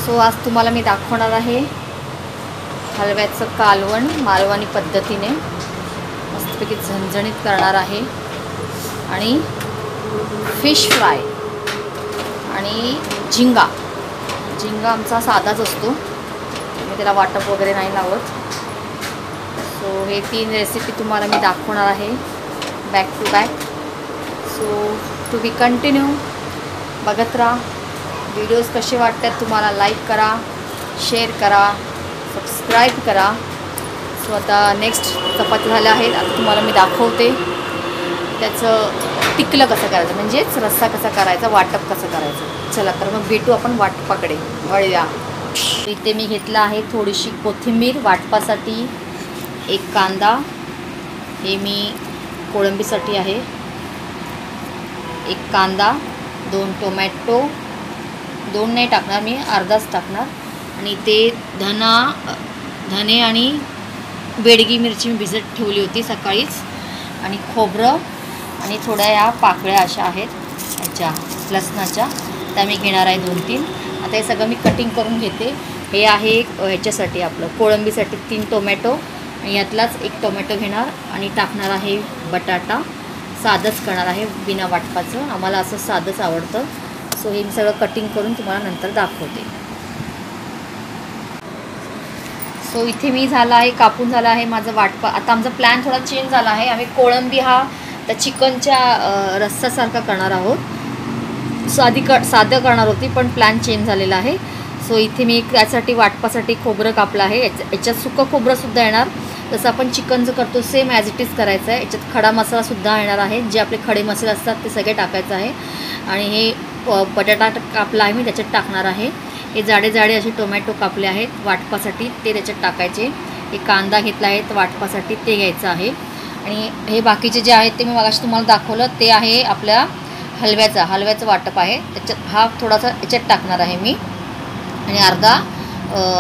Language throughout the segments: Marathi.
सो आज तुम्हाला मी दाखवणार आहे हलव्याचं कालवण मालवणी पद्धतीने मस्तपैकी झणझणीत करणार आहे आणि फिश फ्राय आणि झिंगा आमचा साधाच असतो, मी त्याला वाटप वगैरे नाही लावत. सो हे 3 रेसिपी तुम्हाला मी दाखवणार आहे back to back. So to be continue बघत राहा. व्हिडिओज कसे वाटतात तुम्हाला लाईक करा, शेअर करा, सबस्क्राईब करा. सो आता नेक्स्ट चपाती झाल्या आहेत. आता तुम्हाला मी दाखवते त्याचं टिकलं कसं करायचं, म्हणजेच रस्सा कसा करायचा, वाटप कसं करायचं. चला तर मग भेटू आपण वाटपाकडे वळूया. इथे मी घेतला आहे थोडीशी कोथिंबीर वाटपासाठी, एक कांदा, हे मी कोळंबीसाठी आहे, एक कांदा, 2 टोमॅटो, 2 नाही टाकणार मी, अर्धाच टाकणार. आणि ते धने आणि बेडगी मिरची मी भिजत ठेवली होती सकाळीच. आणि खोबरं आणि थोड्या या पाकळ्या अशा आहेत ह्याच्या लसणाच्या, त्या मी घेणार आहे 2-3. आता हे सगळं मी कटिंग करून घेते. हे आहे ह्याच्यासाठी आपलं कोळंबीसाठी 3 टोमॅटो आणि यातलाच 1 टोमॅटो घेणार आणि टाकणार आहे बटाटा. साधंच करणार आहे बिना वाटपाचं, आम्हाला असं साधंच आवडतं. सो हे मी सगळं कटिंग करून तुम्हाला नंतर दाखवते. सो इथे मी झाला आहे, कापून झाला आहे माझं वाटपा. आता आमचा प्लॅन थोडा चेंज झाला आहे. आम्ही कोळंबी हा त्या चिकनच्या रस्सासारखा करणार आहोत. साधं करणार होती पण प्लॅन चेंज झालेला आहे. सो इथे मी त्यासाठी वाटपासाठी खोबरं कापलं आहे. याच्यात सुकं खोबरंसुद्धा येणार, जसं आपण चिकनचं करतो सेम ॲज इट इज करायचं आहे. याच्यात खडा मसालासुद्धा येणार आहे, जे आपले खडे मसाले असतात ते सगळे टाकायचं आहे. आणि हे बटाटा कापला आहे मी, त्याच्यात टाकणार आहे. हे जाडे असे टोमॅटो कापले आहेत वाटपासाठी, ते त्याच्यात टाकायचे. हे कांदा घेतला आहे तर वाटपासाठी ते घ्यायचं आहे. आणि हे बाकीचे जे आहेत ते मी मगाशी तुम्हाला दाखवलं, ते आहे आपल्या हलव्याचं वाटप आहे. त्याच्यात हा थोडासा याच्यात टाकणार आहे मी, आणि अर्धा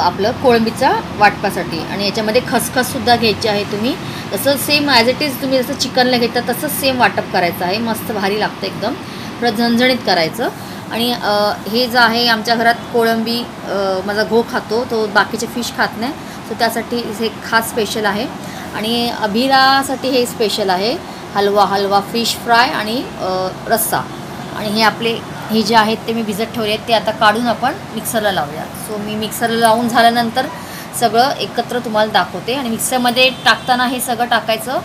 आपलं कोळंबीचा वाटपासाठी. आणि याच्यामध्ये खसखससुद्धा घ्यायची आहे तुम्ही, जसं सेम ॲज इट इज तुम्ही जसं चिकनला घेता तसंच सेम वाटप करायचं आहे. मस्त भारी लागतं, एकदम थोडं झणझणीत करायचं. आणि हे जे आहे आमच्या घरात कोळंबी माझा घो खातो, तो बाकीचे फिश खात नाही, सो त्यासाठी हे खास स्पेशल आहे. आणि अभिरासाठी हे स्पेशल आहे हलवा फिश फ्राय आणि रस्सा. आणि हे जे आहेत ते मी भिजत ठेवले आहेत, ते आता काढून आपण मिक्सरला लावूया. सो मी मिक्सरला लावून झाल्यानंतर सगळं एकत्र तुम्हाला दाखवते. आणि मिक्सरमध्ये टाकताना हे सगळं टाकायचं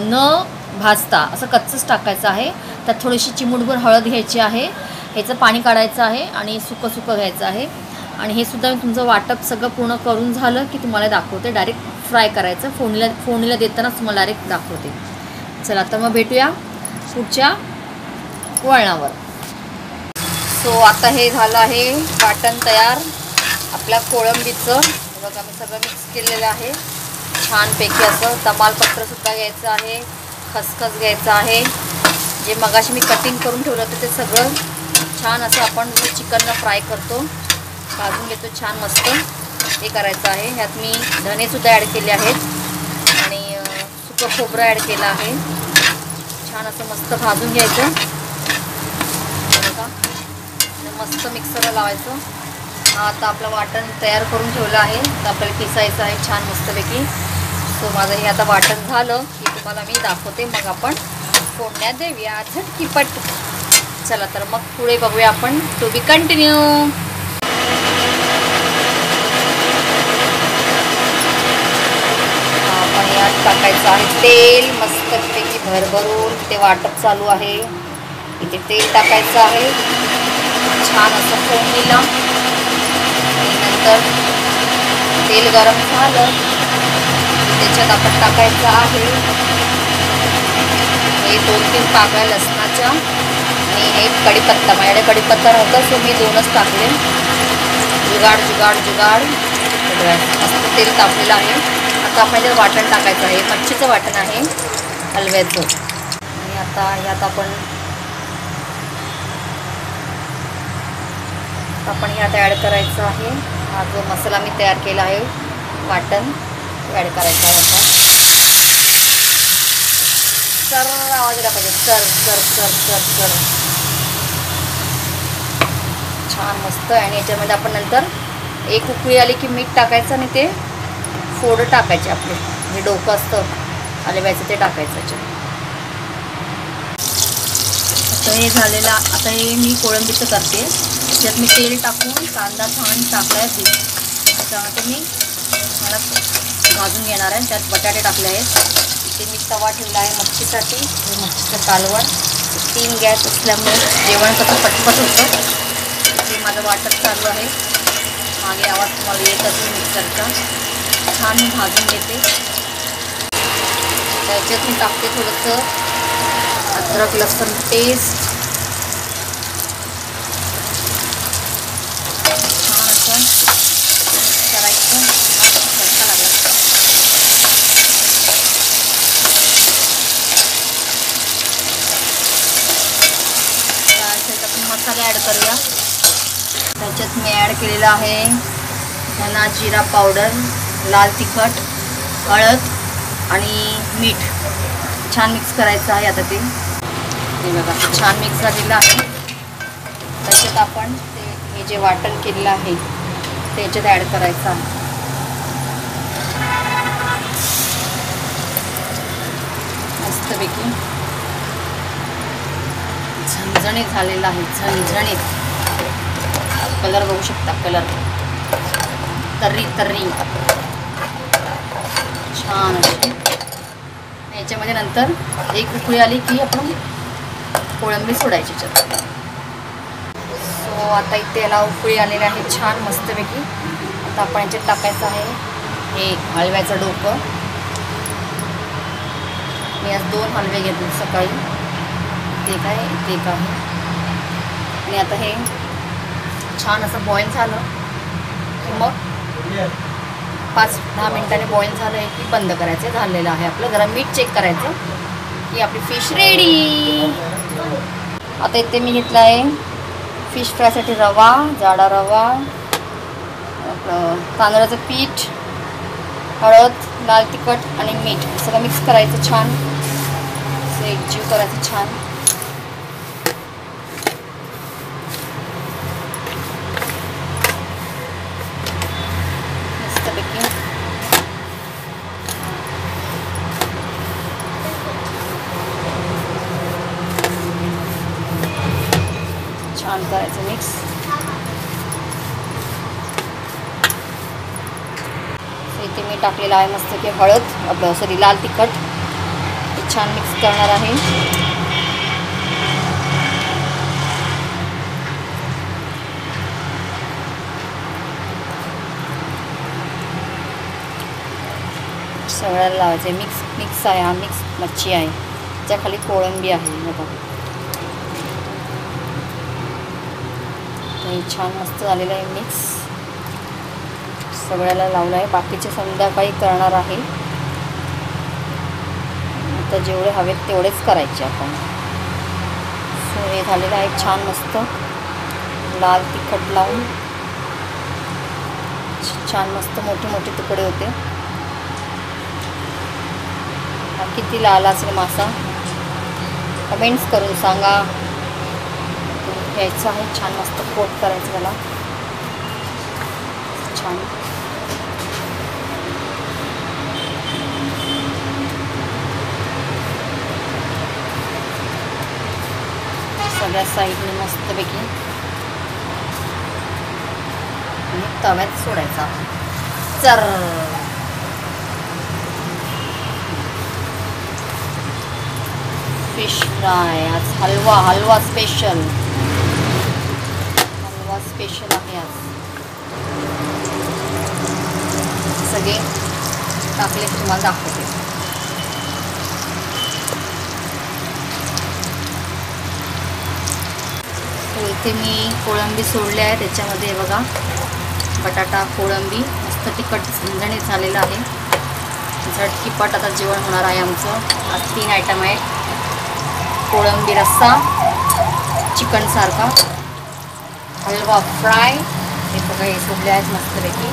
न भाजता, असं कच्चंच टाकायचं आहे. त्यात थोडीशी चिमूटभर हळद घ्यायची आहे, ह्याचं पाणी काढायचं आहे आणि सुकं घ्यायचं आहे. आणि हे सुद्धा मी तुमचं वाटप सगळं पूर्ण करून झालं की तुम्हाला दाखवते. डायरेक्ट फ्राय करायचं, फोडणीला देतानाच तुम्हाला डायरेक्ट दाखवते. चला तर मग भेटूया पुढच्या वळणावर. सो आता हे झालं आहे वाटण तयार आपल्या कोळंबीचं. बघा मी सगळं मिक्स केलेलं आहे छानपैकी. असं तमालपत्रसुद्धा घ्यायचं आहे, खसखस घ्यायचं आहे, जे मगाशी मी कटिंग करून ठेवलं होतं ते सगळं छान असं आपण चिकनला फ्राय करतो, भाजून घेतो छान मस्त, हे करायचं आहे. ह्यात मी धनेसुद्धा ॲड केले आहेत आणि सुकं खोबरं ॲड केलं आहे. छान असं मस्त भाजून घ्यायचं बघा, मस्त मिक्सरला लावायचं. हा आता आपलं वाटण तयार करून ठेवलं आहे, तर आपल्याला किसायचं आहे छान मस्तपैकी. सो माझं हे आता वाटण झालं की तुम्हाला मी दाखवते, मग आपण फोडण्यात देऊया झटकीपट. चला तर मग पुढे बघूया आपण. To be continue. आपण यात टाकायचं आहे तेल मस्तपैकी भरभरून. ते वाटप चालू आहे, इथे तेल टाकायचं आहे छान असं फोडणीला. आणि नंतर तेल गरम झालं त्याच्यात आपण टाकायचं आहे हे 2-3 पाकळ्या लसणाच्या आणि हे कढीपत्ता. माझ्याकडे कढीपत्ता नव्हता, सो मी 2च टाकले. जुगाड मस्त तेल तापलेलं आहे. आता आपण वाटण टाकायचं आहे, मच्छीचं वाटण आहे हलव्याचं. आणि आता यात आपण यात ॲड करायचं आहे हा जो मसाला मी तयार केला आहे वाटण, तो ॲड करायचा आहे. आता सर आवाज दिला पाहिजे, सर छान मस्त. आणि याच्यामध्ये आपण नंतर एक उकळी आली की मीठ टाकायचं आणि ते फोड टाकायचे आपले, हे डोकं असतं हलव्याचं ते टाकायचं याच्यात. आता हे झालेलं, आता हे मी कोळंबीचं करते. त्याच्यात मी तेल टाकून कांदा छान टाकला आहे, त्याच्यामध्ये मी मला भाजून घेणार आहे. त्यात बटाटे टाकले आहेत. इथे मी तवा ठेवला आहे मच्छीसाठी, मच्छीचं कालवण. 3 गॅस असल्यामुळे जेवण कसं पटपट होतं. इथे माझं वाटप चालू आहे, मागे आवाज तुम्हाला येत असेल मिक्सरचा. छान मी भाजून घेते. त्याच्यात मी टाकते थोडंसं अद्रक लसूण पेस्ट. छान असं करायचं. तडका लागला. त्याच्यात आपण मसाले ॲड करूया. त्याच्यात मी ॲड केलेला आहे धना जिरा पावडर, लाल तिखट, हळद आणि मीठ. छान मिक्स करायचं आहे. आता ते बघा छान मिक्स झालेलं आहे. त्याच्यात आपण हे जे वाटण केलेलं आहे ते याच्यात ॲड करायचं आहे. मस्तपैकी झणझणीत झालेलं आहे, झणझणीत. कलर बघू शकता, कलर तर्री तर्री छान अशी. याच्यामध्ये नंतर एक उकळी आली की आपण कोळंबी सोडायची याच्यात. सो आता इथे याला उकळी आलेली आहे छान मस्तपैकी. आता आपण याच्यात टाकायचं आहे हे हलव्याचं डोकं. मी आज 2 हलवे घेतले सकाळी, ते काय ते आहे. आणि आता हे छान असं बॉईल झालं की मग 5-10 मिनिटांनी बॉईल झालं आहे की बंद करायचं. झालेलं आहे आपलं. जरा मीठ चेक करायचं की आपली फिश रेडी. आता इथे मी घेतला आहे फिश फ्रायसाठी रवा, जाडा रवा, तांदळाचं पीठ, हळद, लाल तिखट आणि मीठ सगळं मिक्स करायचं. छान असं एकजीव करायचं छान. छान करायचं मिक्स. इथे मी टाकलेलं आहे मस्त की हळद, आपलं सॉरी लाल तिखट. ते छान मिक्स करणार आहे. सगळ्याला लावायचं. मिक्स आहे हा, मिक्स मच्छी आहे. त्याच्या खाली कोळंबी आहे बघा. छान मस्त झालेलं आहे मिक्स. सगळ्याला लावलं आहे. बाकीचे संध्याकाळी करणार आहे. आता जेवढे हवेत तेवढेच करायचे आपण. सो हे झालेलं आहे छान मस्त. लाल तिखट लावून छान मस्त मोठे मोठे तुकडे होते. किती लाल असेल मासा कमेंट्स करून सांगा. घ्यायचं आहे छान मस्त कोट करायचं त्याला छान. सगळ्या साईडने मस्तपैकी आणि तव्यात सोडायचा. चर फिश फ्राय. आज हलवा स्पेशल आहे आज. सगळे टाकले तुम्हाला दाखवते. इथे मी कोळंबी सोडले आहे. त्याच्यामध्ये बघा बटाटा, कोळंबी मस्त तिखट झणझणीत झालेलं आहे. झटकीपट आता जेवण होणार आहे आमचं. आज 3 आयटम आहेत. कोळंबी रस्सा चिकन सारखा, हलवा फ्राय, हे बघा हे सोडले आहेत मस्तपैकी,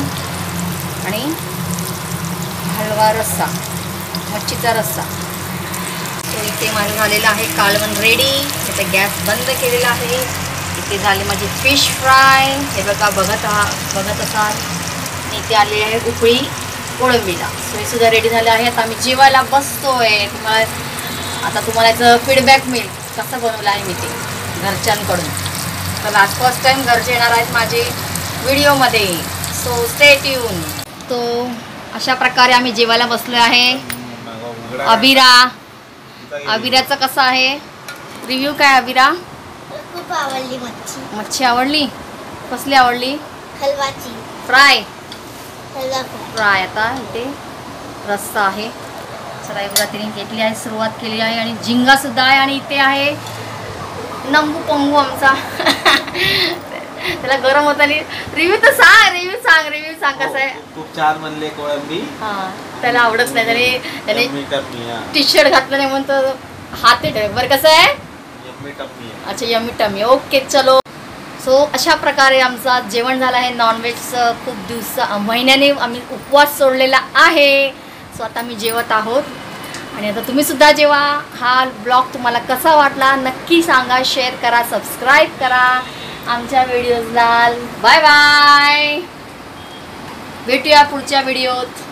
आणि हलवा रस्सा, मच्छीचा रस्सा. तो इथे माझं झालेला आहे कालवण रेडी. इथे गॅस बंद केलेला आहे. इथे झाली माझी फिश फ्राय, हे बघा बघत असाल. इथे आली आहे उकळी कोळंबीला. सो हे सुद्धा रेडी झालं आहे. आता आम्ही जेवायला बसतोय. तुम्हाला याचं फीडबॅक मिळेल कसं बनवलं आहे मी ते घरच्यांकडून. तर आज फर्स्ट टाइम घरचे येणार आहेत माझे व्हिडिओमध्ये. So stay tune. तो अशा प्रकारे आम्ही जेवायला बसलो आहे. अबिराचं कसं आहे रिव्ह्यू काय अबिरा? खूप आवडली मच्छी आवडली. कसली आवडली? हलवाची फ्राय. फ्राय. आता इथे रस्सा आहे. चला एवढा तिने घेतली आहे, सुरुवात केली आहे. आणि झिंगा सुद्धा आहे. आणि इथे आहे नंबू पंगू आमचा. त्याला गरम होता. रिव्ह्यू सांग कसं आहे. खूप छान बनले कोळंबी. हां त्याला आवडत नाही. त्याने टी शर्ट घातलं नाही म्हणून तर हात ठेव. बरं कसं आहे? अच्छा यम्मी टम्मी. ओके चलो. सो अशा प्रकारे आमचा जेवण झालं आहे. नॉनव्हेजचं खूप महिन्याने आम्ही उपवास सोडलेला आहे. सो आता मी जेवत आहोत. आणि आता तुम्हीसुद्धा जेवा. हा ब्लॉग तुम्हाला कसा वाटला नक्की सांगा. शेअर करा, सबस्क्राईब करा आमच्या व्हिडिओजला. Bye bye. भेटूया पुढच्या व्हिडिओत.